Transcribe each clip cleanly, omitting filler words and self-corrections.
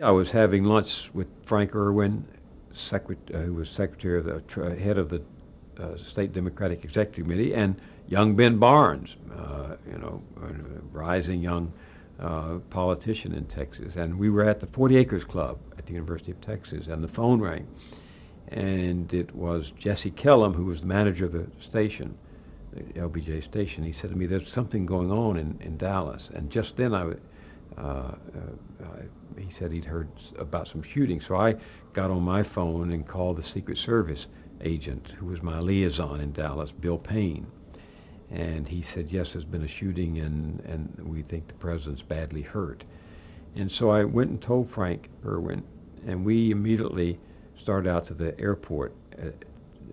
I was having lunch with Frank Irwin, who was secretary of head of the State Democratic Executive Committee, and young Ben Barnes, a rising young politician in Texas. And we were at the 40 Acres Club at the University of Texas, and the phone rang. And it was Jesse Kellum, who was the manager of the station, the LBJ station. He said to me, "There's something going on in Dallas." And just then he said he'd heard about some shooting. So I got on my phone and called the Secret Service agent, who was my liaison in Dallas, Bill Payne. And he said, "Yes, there's been a shooting, and we think the president's badly hurt." And so I went and told Frank Irwin, and we immediately started out to the airport.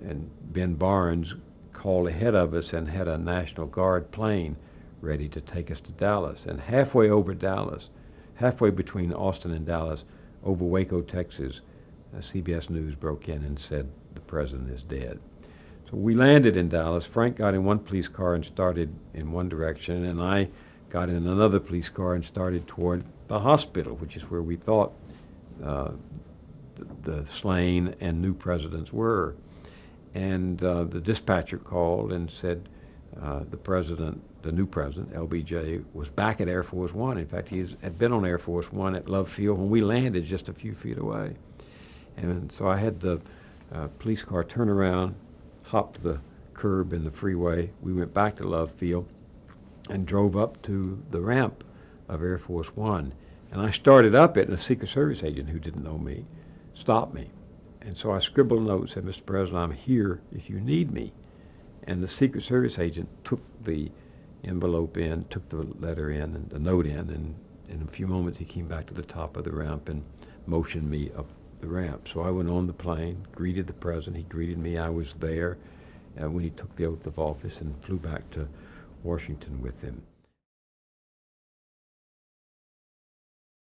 And Ben Barnes called ahead of us and had a National Guard plane ready to take us to Dallas. And halfway over Dallas, halfway between Austin and Dallas, over Waco, Texas, CBS News broke in and said the president is dead. So we landed in Dallas. Frank got in one police car and started in one direction, and I got in another police car and started toward the hospital, which is where we thought the slain and new presidents were. And the dispatcher called and said the new president, LBJ, was back at Air Force One. In fact, he had been on Air Force One at Love Field when we landed just a few feet away. And so I had the police car turn around, hopped the curb in the freeway. We went back to Love Field and drove up to the ramp of Air Force One. And I started up it, and a Secret Service agent who didn't know me stopped me. And so I scribbled a note and said, "Mr. President, I'm here if you need me." And the Secret Service agent took the envelope in, took the letter in, and the note in, and in a few moments he came back to the top of the ramp and motioned me up the ramp. So I went on the plane, greeted the president, he greeted me, I was there when he took the oath of office, and flew back to Washington with him.